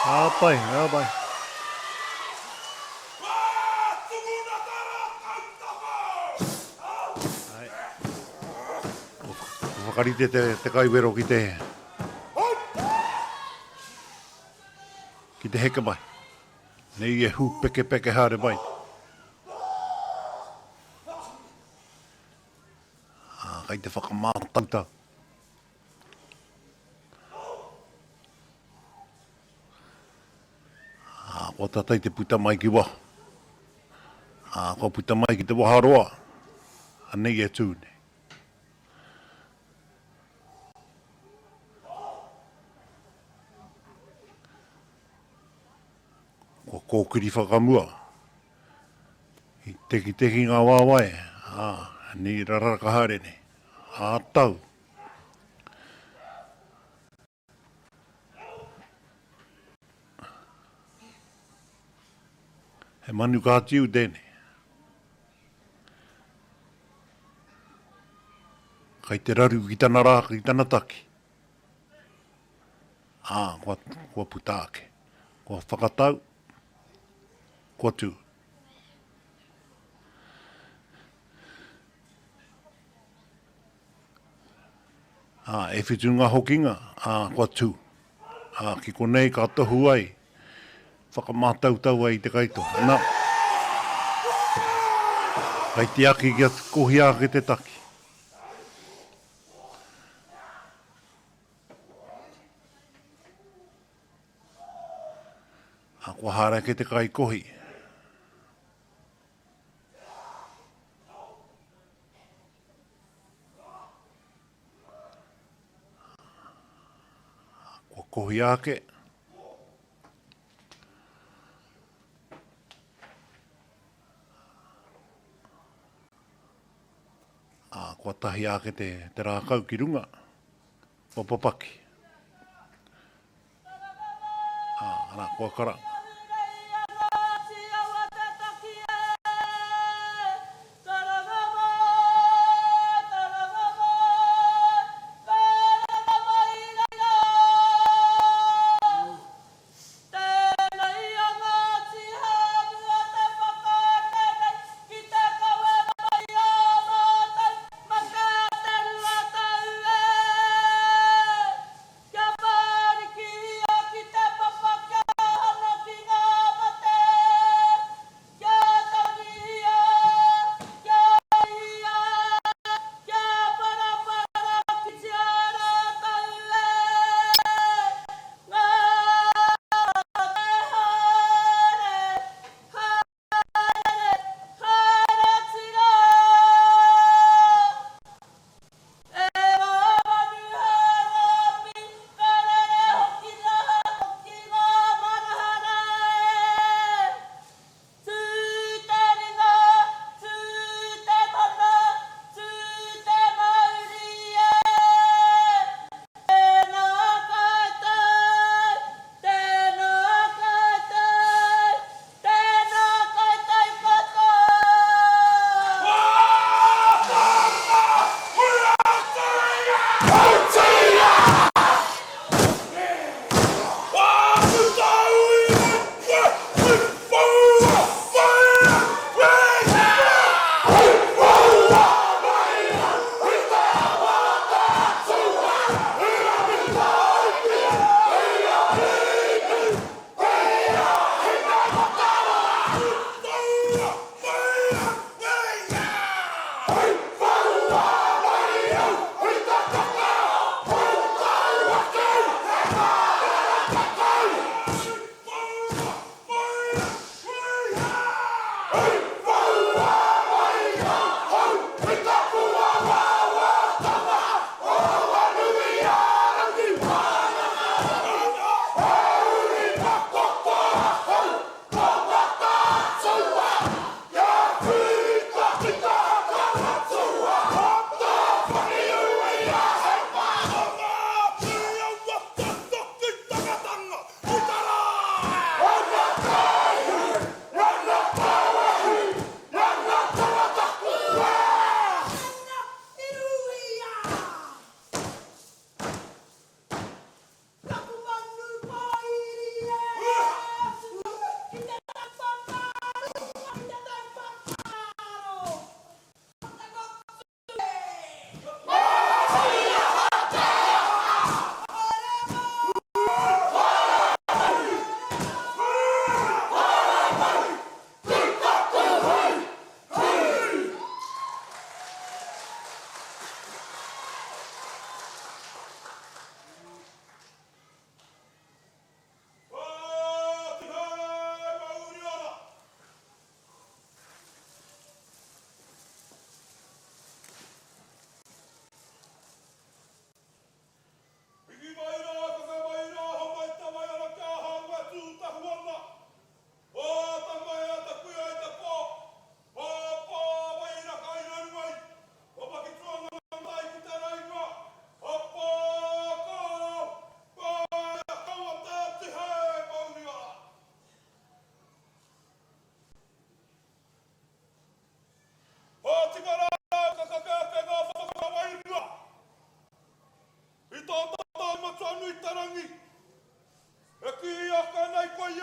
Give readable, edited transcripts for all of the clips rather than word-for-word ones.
Apai, apai. Whakarite te kaiwero ki te heka mai. Nei e hu peke haere mai. Kai te whakamātauta. Ko tatai te puta mai ki wā. Ko puta mai ki te waharoa. Nei e tūne. Ko kōkiri whakamua. I teki ngā wāwae. Ni raraka haere ne. Tau. He manu ka tiu tēne. Kai te raru ki tana rā, ki tana taki. Kua puta ake. Kua whakatau. Kua tū. E whitu ngā hokinga. Kua tū. Ki konei ka tohu ai. Whakamātautau ai te kaito. Nā. Kai te aki ki atu kohi ake te taki. Kua hara ke te kai kohi. Kua kohi ake. Kua tahi ake te rākau ki runga. Kua papaki. Kua karanga.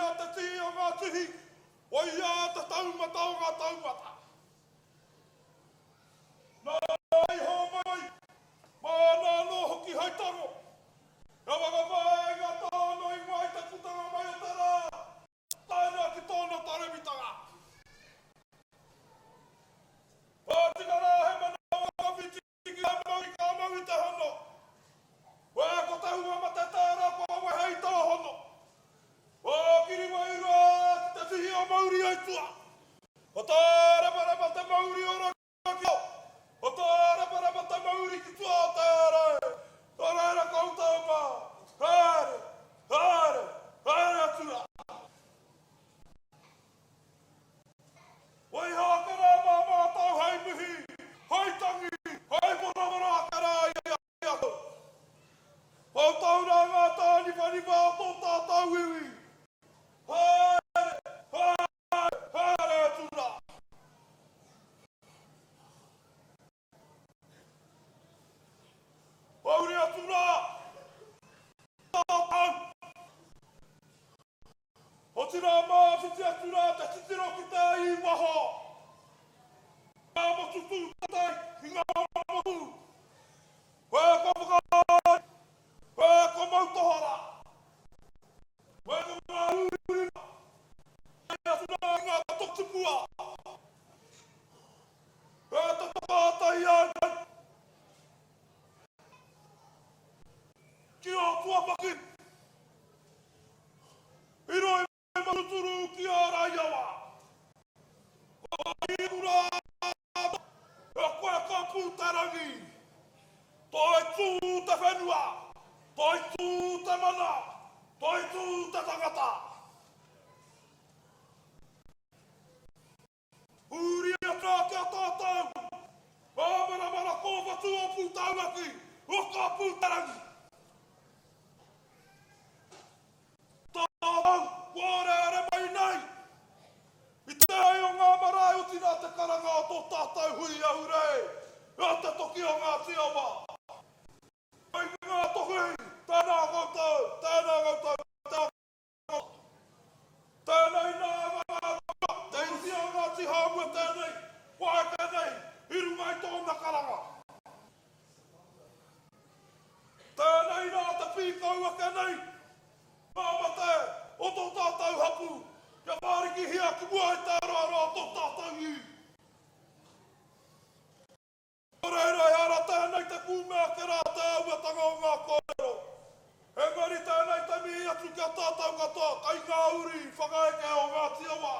a te ti o ngā tihi, o ia te taumata o ngā taumata. Nā iho mai, mana no hoki haitango. Ia whakamai ngā tāno i mai te putanga mai o te rā. Taina ki tōna taremitanga. Tika rā he mana wakawiti ki a mauri ka mauri te hono. Wea ko te hua ma te tērā ko a hei tā hono. O kiri mai rā ki te tihi o mauri aitua. O tā reparapa te mauri o rakio. O tā reparapa te mauri ki tua o tērā. O reira koutou mā. Haere, haere, haere atua. Oi hākara mā mātau hei mihi. Hei tangi, hei moramara akara i ako. Pau taura ngā tāni whaniwa o tō tātau iwi. Haere, haere, haere atura. Pauri atura. Tātau. O tira mā whiti atura te titiro ki te i waho. Ngā motu tū tatai ki ngā motu. Wea ko whakai. Wea ko mautohara. Wea ko ngā urima. Wea atura ngā tokipua. Wea te takatai ānei. Ki o tuapaki. Iro e maruturu ki a Raiawa. Ko i ura. E koe ka pūtarangi. Toi tū te whenua. Toi tū te mana. Toi tū te tangata. Uri atra ki a tātou. Mara ko watu o pūtaunaki. O ka pūtarangi. Tātou, kore are mai nei. I te hei o ngā marae o tina te karanga o tō tātou hui ahurei. Ia te toki o Ngāti awa. Hei ngā toki, tēnā koutou, tēnā koutou, tēnā koutou. Tēnei nā ngā te iti o Ngāti Hāmua tēnei, wae tēnei, i runga i tōna karanga. Tēnei nā te pīkau a kenei. Māmate, o tō tātou hapu, kia whāriki hia ki mua i tā rāra o tō tātou i. O reira e ara tēnei te kūmea ke rā te auatanga o ngā kōrero. Engari tēnei te mihi atu kia tātou katoa, kai ngā uri, whakaeke o Ngāti awa.